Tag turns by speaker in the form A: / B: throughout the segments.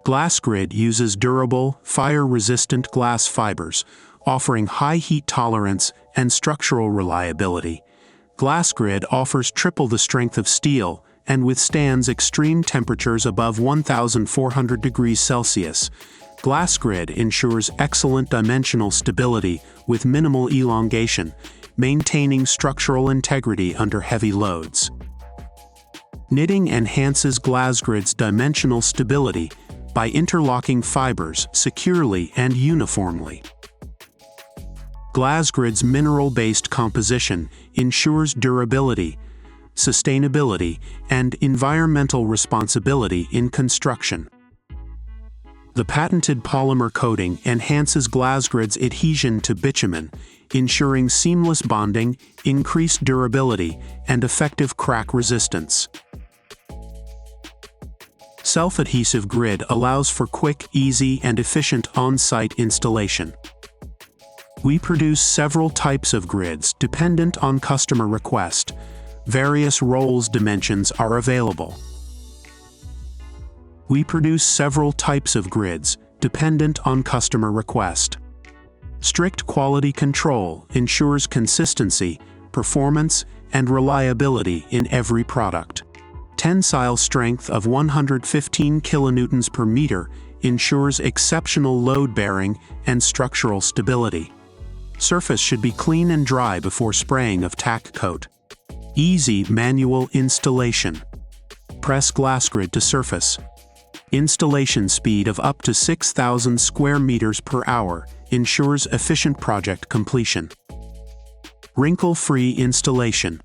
A: GlasGrid uses durable, fire-resistant glass fibers, offering high heat tolerance and structural reliability. GlasGrid offers triple the strength of steel and withstands extreme temperatures above 1,400 degrees Celsius. GlasGrid ensures excellent dimensional stability with minimal elongation, maintaining structural integrity under heavy loads. Knitting enhances GlasGrid's dimensional stability by interlocking fibers securely and uniformly. GlasGrid's mineral-based composition ensures durability, sustainability, and environmental responsibility in construction. The patented polymer coating enhances GlasGrid's adhesion to bitumen, ensuring seamless bonding, increased durability, and effective crack resistance. Self-adhesive grid allows for quick, easy, and efficient on-site installation. We produce several types of grids dependent on customer request. Various rolls dimensions are available. We produce several types of grids dependent on customer request. Strict quality control ensures consistency, performance, and reliability in every product. Tensile strength of 115 kilonewtons per meter ensures exceptional load bearing and structural stability. Surface should be clean and dry before spraying of tack coat. Easy manual installation. Press GlasGrid to surface. Installation speed of up to 6,000 square meters per hour ensures efficient project completion. Wrinkle-free installation.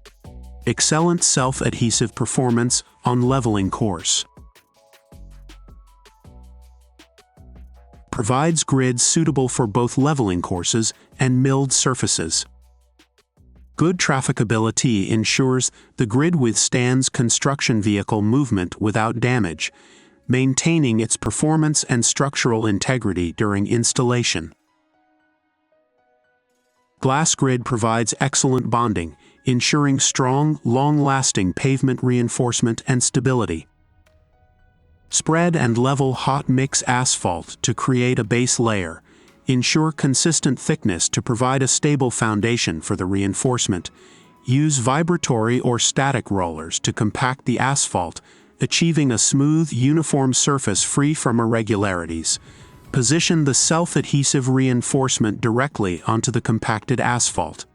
A: Excellent self-adhesive performance on leveling course. Provides grids suitable for both leveling courses and milled surfaces. Good trafficability ensures the grid withstands construction vehicle movement without damage, maintaining its performance and structural integrity during installation. GlasGrid provides excellent bonding, ensuring strong, long-lasting pavement reinforcement and stability. Spread and level hot mix asphalt to create a base layer. Ensure consistent thickness to provide a stable foundation for the reinforcement. Use vibratory or static rollers to compact the asphalt, achieving a smooth, uniform surface free from irregularities. Position the self-adhesive reinforcement directly onto the compacted asphalt.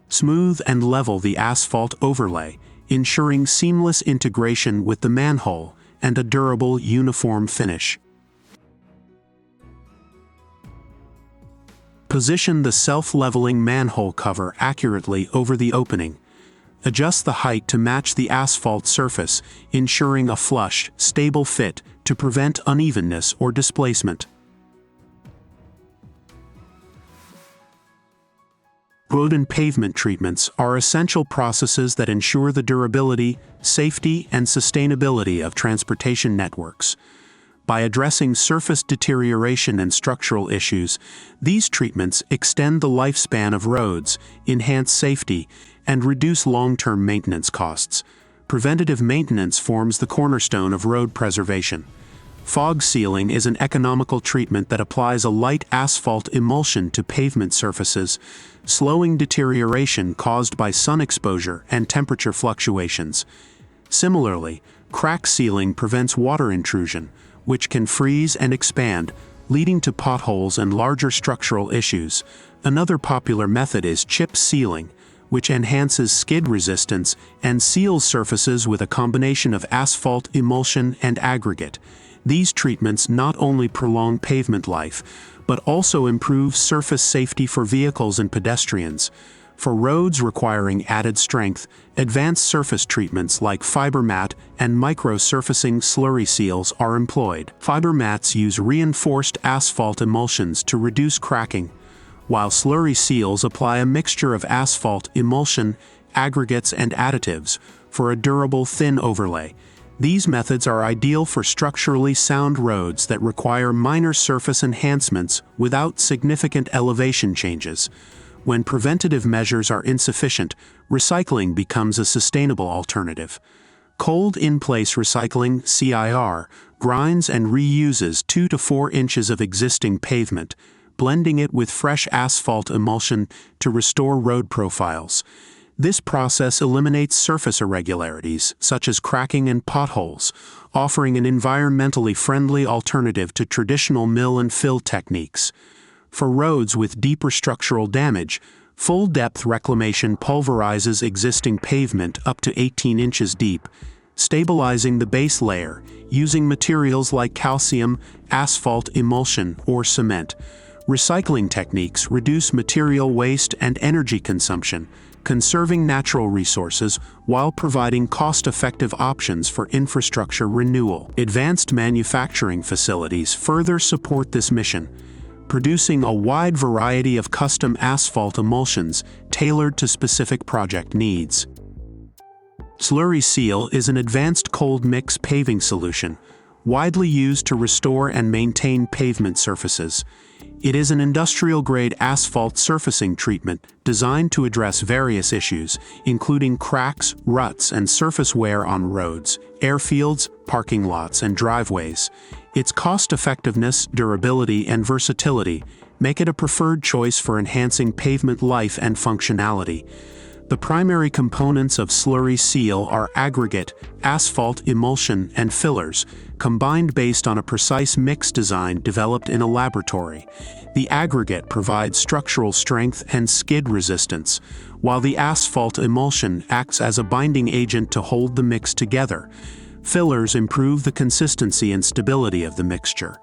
A: Smooth and level the asphalt overlay, ensuring seamless integration with the manhole and a durable, uniform finish. Position the self-leveling manhole cover accurately over the opening. Adjust the height to match the asphalt surface, ensuring a flush, stable fit to prevent unevenness or displacement. Road and pavement treatments are essential processes that ensure the durability, safety, and sustainability of transportation networks. By addressing surface deterioration and structural issues, these treatments extend the lifespan of roads, enhance safety, and reduce long-term maintenance costs. Preventative maintenance forms the cornerstone of road preservation. Fog sealing is an economical treatment that applies a light asphalt emulsion to pavement surfaces, slowing deterioration caused by sun exposure and temperature fluctuations. Similarly, crack sealing prevents water intrusion, which can freeze and expand, leading to potholes and larger structural issues. Another popular method is chip sealing, which enhances skid resistance and seals surfaces with a combination of asphalt, emulsion, and aggregate. These treatments not only prolong pavement life, but also improve surface safety for vehicles and pedestrians. For roads requiring added strength, advanced surface treatments like fiber mat and micro-surfacing slurry seals are employed. Fiber mats use reinforced asphalt emulsions to reduce cracking, while slurry seals apply a mixture of asphalt, emulsion, aggregates, and additives for a durable, thin overlay. These methods are ideal for structurally sound roads that require minor surface enhancements without significant elevation changes. When preventative measures are insufficient, recycling becomes a sustainable alternative. Cold in-place recycling (CIR) grinds and reuses 2 to 4 inches of existing pavement, blending it with fresh asphalt emulsion to restore road profiles. This process eliminates surface irregularities, such as cracking and potholes, offering an environmentally friendly alternative to traditional mill and fill techniques. For roads with deeper structural damage, full-depth reclamation pulverizes existing pavement up to 18 inches deep, stabilizing the base layer using materials like calcium, asphalt emulsion, or cement. Recycling techniques reduce material waste and energy consumption, conserving natural resources while providing cost-effective options for infrastructure renewal. Advanced manufacturing facilities further support this mission, producing a wide variety of custom asphalt emulsions tailored to specific project needs. Slurry Seal is an advanced cold mix paving solution, widely used to restore and maintain pavement surfaces. It is an industrial-grade asphalt surfacing treatment designed to address various issues, including cracks, ruts, and surface wear on roads, airfields, parking lots, and driveways. Its cost-effectiveness, durability, and versatility make it a preferred choice for enhancing pavement life and functionality. The primary components of Slurry Seal are aggregate, asphalt emulsion, and fillers, combined based on a precise mix design developed in a laboratory. The aggregate provides structural strength and skid resistance, while the asphalt emulsion acts as a binding agent to hold the mix together. Fillers improve the consistency and stability of the mixture.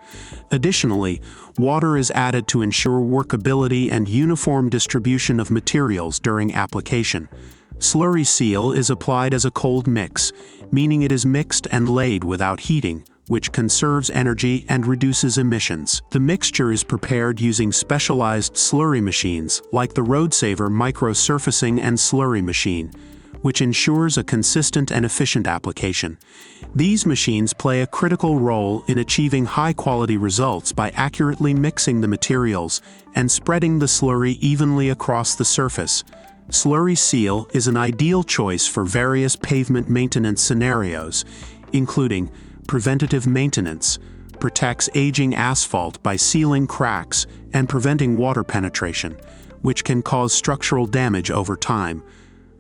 A: Additionally, water is added to ensure workability and uniform distribution of materials during application. Slurry Seal is applied as a cold mix, meaning it is mixed and laid without heating, which conserves energy and reduces emissions. The mixture is prepared using specialized slurry machines like the RoadSaver micro-surfacing and slurry machine, which ensures a consistent and efficient application. These machines play a critical role in achieving high-quality results by accurately mixing the materials and spreading the slurry evenly across the surface. Slurry Seal is an ideal choice for various pavement maintenance scenarios, including preventative maintenance, protects aging asphalt by sealing cracks and preventing water penetration, which can cause structural damage over time.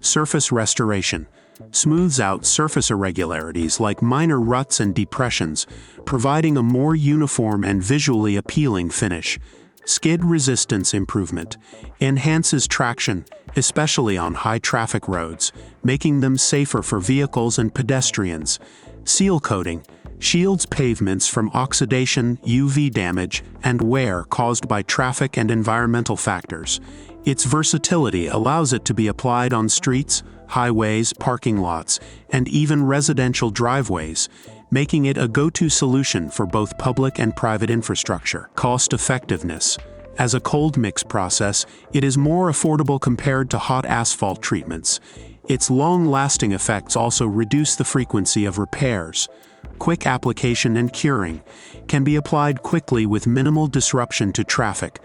A: Surface restoration smooths out surface irregularities like minor ruts and depressions, providing a more uniform and visually appealing finish. Skid resistance improvement enhances traction, especially on high-traffic roads, making them safer for vehicles and pedestrians. Seal coating shields pavements from oxidation, UV damage, and wear caused by traffic and environmental factors. Its versatility allows it to be applied on streets, highways, parking lots, and even residential driveways, making it a go-to solution for both public and private infrastructure. Cost effectiveness. As a cold mix process, it is more affordable compared to hot asphalt treatments. Its long-lasting effects also reduce the frequency of repairs. Quick application and curing can be applied quickly with minimal disruption to traffic.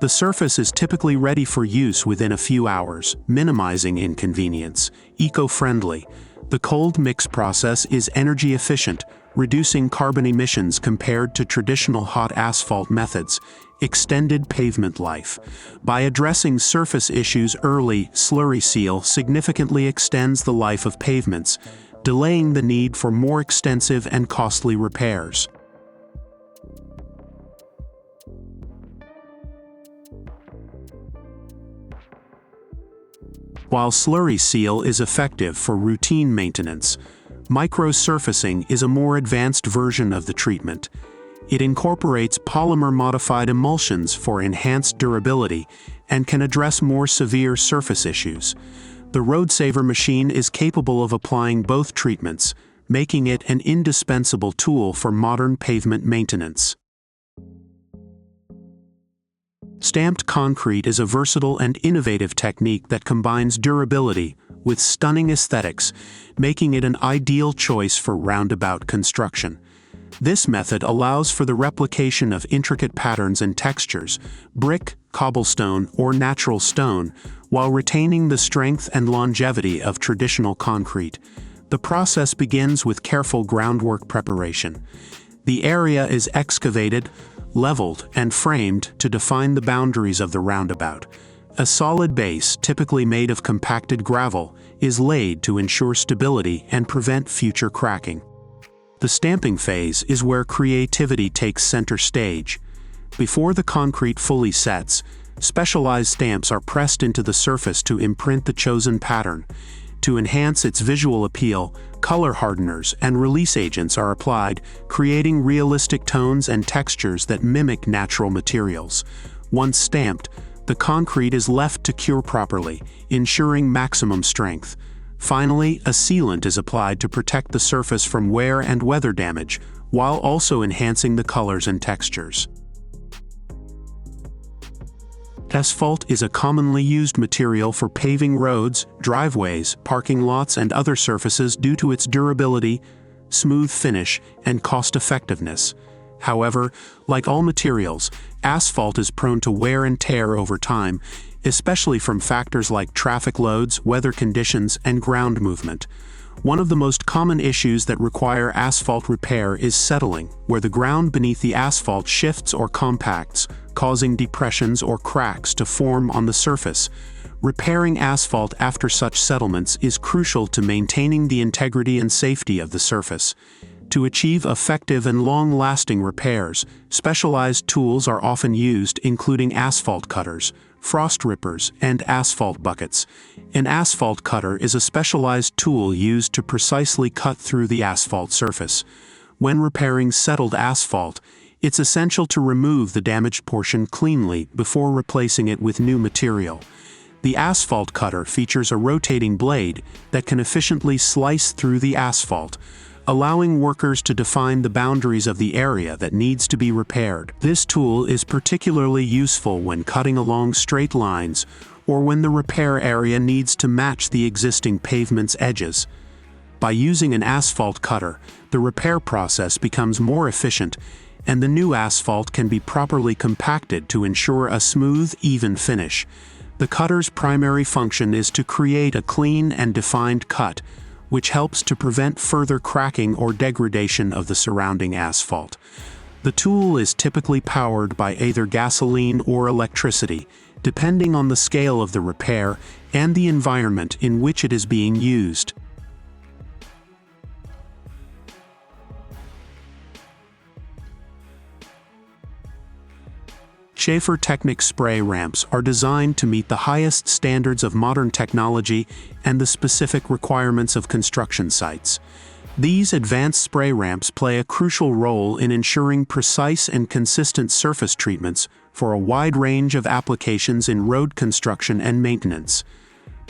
A: The surface is typically ready for use within a few hours, minimizing inconvenience. Eco-friendly. The cold mix process is energy efficient, reducing carbon emissions compared to traditional hot asphalt methods. Extended pavement life. By addressing surface issues early, Slurry Seal significantly extends the life of pavements, delaying the need for more extensive and costly repairs. While Slurry Seal is effective for routine maintenance, micro-surfacing is a more advanced version of the treatment. It incorporates polymer-modified emulsions for enhanced durability and can address more severe surface issues. The RoadSaver machine is capable of applying both treatments, making it an indispensable tool for modern pavement maintenance. Stamped concrete is a versatile and innovative technique that combines durability with stunning aesthetics, making it an ideal choice for roundabout construction. This method allows for the replication of intricate patterns and textures, brick, cobblestone, or natural stone, while retaining the strength and longevity of traditional concrete. The process begins with careful groundwork preparation. The area is excavated, leveled, and framed to define the boundaries of the roundabout. A solid base, typically made of compacted gravel, is laid to ensure stability and prevent future cracking. The stamping phase is where creativity takes center stage. Before the concrete fully sets, specialized stamps are pressed into the surface to imprint the chosen pattern. To enhance its visual appeal, color hardeners and release agents are applied, creating realistic tones and textures that mimic natural materials. Once stamped, the concrete is left to cure properly, ensuring maximum strength. Finally, a sealant is applied to protect the surface from wear and weather damage, while also enhancing the colors and textures. Asphalt is a commonly used material for paving roads, driveways, parking lots, and other surfaces due to its durability, smooth finish, and cost-effectiveness. However, like all materials, asphalt is prone to wear and tear over time, especially from factors like traffic loads, weather conditions, and ground movement. One of the most common issues that require asphalt repair is settling, where the ground beneath the asphalt shifts or compacts, causing depressions or cracks to form on the surface. Repairing asphalt after such settlements is crucial to maintaining the integrity and safety of the surface. To achieve effective and long-lasting repairs, specialized tools are often used, including asphalt cutters, frost rippers, and asphalt buckets. An asphalt cutter is a specialized tool used to precisely cut through the asphalt surface. When repairing settled asphalt, it's essential to remove the damaged portion cleanly before replacing it with new material. The asphalt cutter features a rotating blade that can efficiently slice through the asphalt, allowing workers to define the boundaries of the area that needs to be repaired. This tool is particularly useful when cutting along straight lines or when the repair area needs to match the existing pavement's edges. By using an asphalt cutter, the repair process becomes more efficient, and the new asphalt can be properly compacted to ensure a smooth, even finish. The cutter's primary function is to create a clean and defined cut, which helps to prevent further cracking or degradation of the surrounding asphalt. The tool is typically powered by either gasoline or electricity, depending on the scale of the repair and the environment in which it is being used. Schaefer Technic spray ramps are designed to meet the highest standards of modern technology and the specific requirements of construction sites. These advanced spray ramps play a crucial role in ensuring precise and consistent surface treatments for a wide range of applications in road construction and maintenance.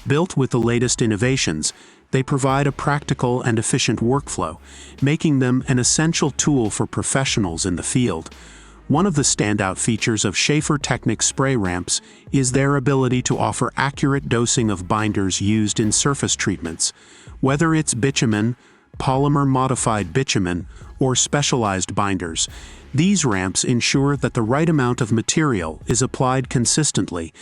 A: Built with the latest innovations, they provide a practical and efficient workflow, making them an essential tool for professionals in the field. One of the standout features of Schaefer Technic spray ramps is their ability to offer accurate dosing of binders used in surface treatments. Whether it's bitumen, polymer-modified bitumen, or specialized binders, these ramps ensure that the right amount of material is applied consistently,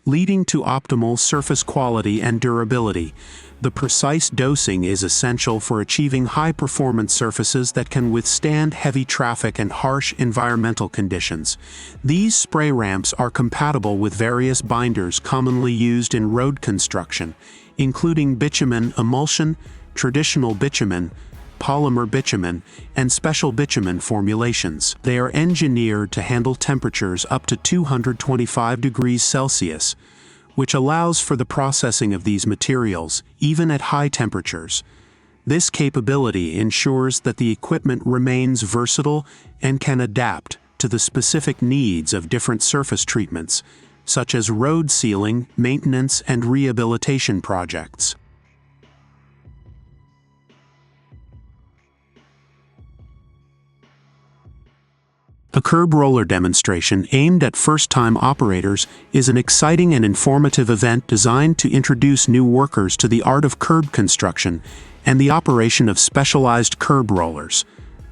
A: leading to optimal surface quality and durability. The precise dosing is essential for achieving high-performance surfaces that can withstand heavy traffic and harsh environmental conditions. These spray ramps are compatible with various binders commonly used in road construction, including bitumen emulsion, traditional bitumen, polymer bitumen, and special bitumen formulations. They are engineered to handle temperatures up to 225 degrees Celsius, which allows for the processing of these materials, even at high temperatures. This capability ensures that the equipment remains versatile and can adapt to the specific needs of different surface treatments, such as road sealing, maintenance, and rehabilitation projects. A curb roller demonstration aimed at first-time operators is an exciting and informative event designed to introduce new workers to the art of curb construction and the operation of specialized curb rollers.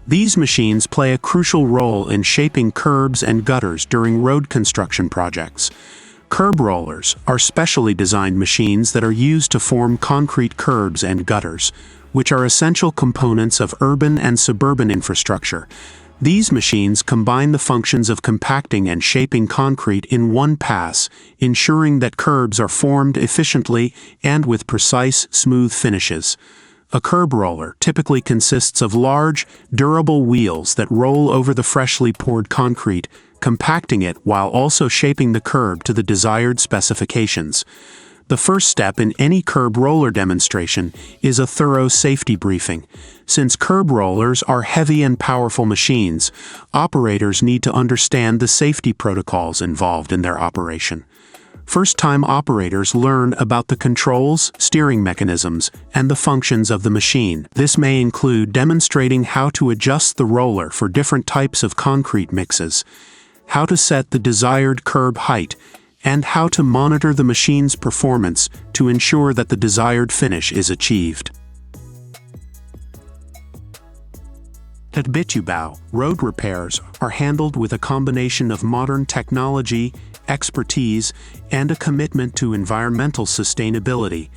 A: These machines play a crucial role in shaping curbs and gutters during road construction projects. Curb rollers are specially designed machines that are used to form concrete curbs and gutters. which are essential components of urban and suburban infrastructure. These machines combine the functions of compacting and shaping concrete in one pass, ensuring that curbs are formed efficiently and with precise, smooth finishes. A curb roller typically consists of large, durable wheels that roll over the freshly poured concrete, compacting it while also shaping the curb to the desired specifications. The first step in any curb roller demonstration is a thorough safety briefing. Since curb rollers are heavy and powerful machines, operators need to understand the safety protocols involved in their operation. First-time operators learn about the controls, steering mechanisms, and the functions of the machine. This may include demonstrating how to adjust the roller for different types of concrete mixes, how to set the desired curb height, and how to monitor the machine's performance to ensure that the desired finish is achieved. At Bitubao, road repairs are handled with a combination of modern technology, expertise, and a commitment to environmental sustainability.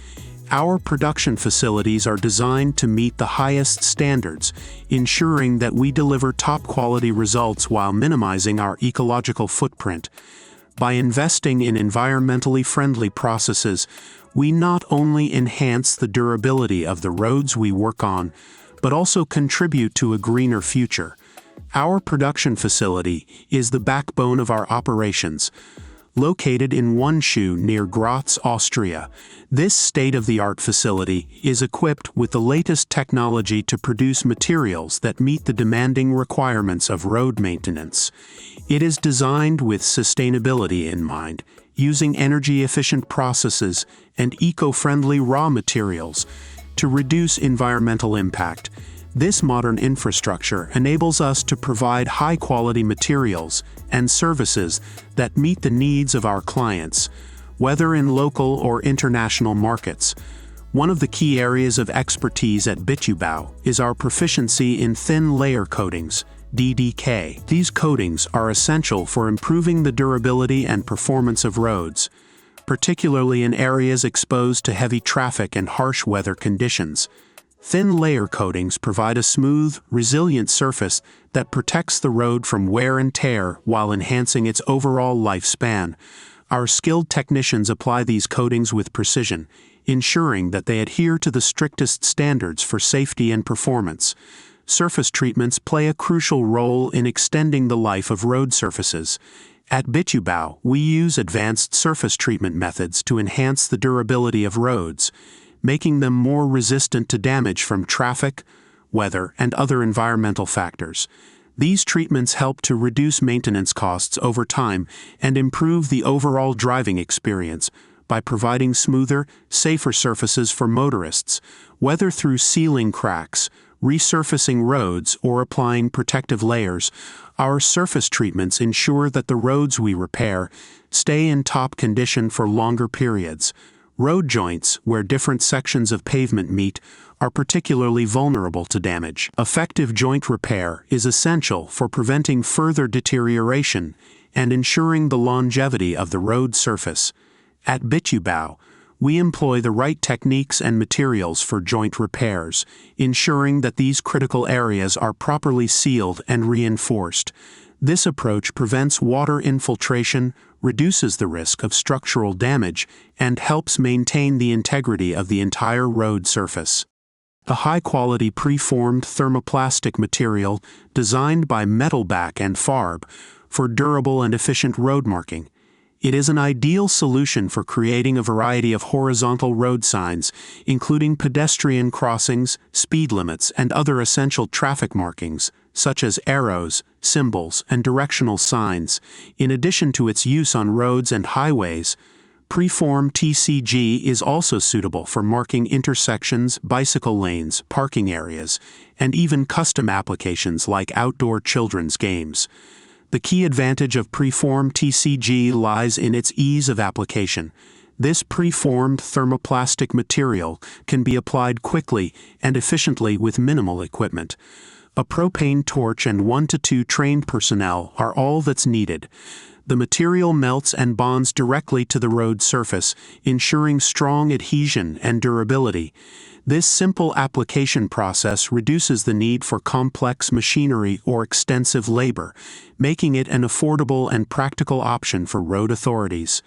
A: Our production facilities are designed to meet the highest standards, ensuring that we deliver top-quality results while minimizing our ecological footprint. By investing in environmentally friendly processes, we not only enhance the durability of the roads we work on, but also contribute to a greener future. Our production facility is the backbone of our operations. Located in Wenshu near Graz, Austria, this state-of-the-art facility is equipped with the latest technology to produce materials that meet the demanding requirements of road maintenance. It is designed with sustainability in mind, using energy-efficient processes and eco-friendly raw materials to reduce environmental impact. This modern infrastructure enables us to provide high-quality materials and services that meet the needs of our clients, whether in local or international markets. One of the key areas of expertise at Bitubao is our proficiency in thin layer coatings, DDK. These coatings are essential for improving the durability and performance of roads, particularly in areas exposed to heavy traffic and harsh weather conditions. Thin layer coatings provide a smooth, resilient surface that protects the road from wear and tear while enhancing its overall lifespan. Our skilled technicians apply these coatings with precision, ensuring that they adhere to the strictest standards for safety and performance. Surface treatments play a crucial role in extending the life of road surfaces. At Bitubao, we use advanced surface treatment methods to enhance the durability of roads, making them more resistant to damage from traffic, weather, and other environmental factors. These treatments help to reduce maintenance costs over time and improve the overall driving experience by providing smoother, safer surfaces for motorists, whether through sealing cracks, resurfacing roads, or applying protective layers. Our surface treatments ensure that the roads we repair stay in top condition for longer periods. Road joints, where different sections of pavement meet, are particularly vulnerable to damage. Effective joint repair is essential for preventing further deterioration and ensuring the longevity of the road surface. At Bitubao, we employ the right techniques and materials for joint repairs, ensuring that these critical areas are properly sealed and reinforced. This approach prevents water infiltration, reduces the risk of structural damage, and helps maintain the integrity of the entire road surface. A high-quality preformed thermoplastic material designed by Metalback and Farb for durable and efficient road marking. It is an ideal solution for creating a variety of horizontal road signs, including pedestrian crossings, speed limits, and other essential traffic markings, such as arrows, symbols, and directional signs. In addition to its use on roads and highways, Preformed TCG is also suitable for marking intersections, bicycle lanes, parking areas, and even custom applications like outdoor children's games. The key advantage of Preformed TCG lies in its ease of application. This preformed thermoplastic material can be applied quickly and efficiently with minimal equipment. A propane torch and 1 to 2 trained personnel are all that's needed. The material melts and bonds directly to the road surface, ensuring strong adhesion and durability. This simple application process reduces the need for complex machinery or extensive labor, making it an affordable and practical option for road authorities.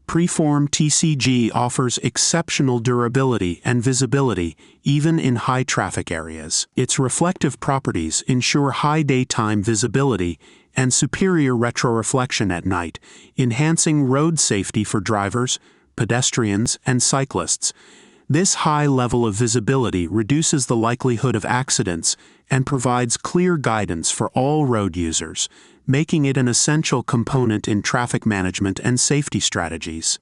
A: Preformed TCG offers exceptional durability and visibility, even in high-traffic areas. Its reflective properties ensure high daytime visibility and superior retroreflection at night, enhancing road safety for drivers, pedestrians, and cyclists. This high level of visibility reduces the likelihood of accidents and provides clear guidance for all road users, making it an essential component in traffic management and safety strategies.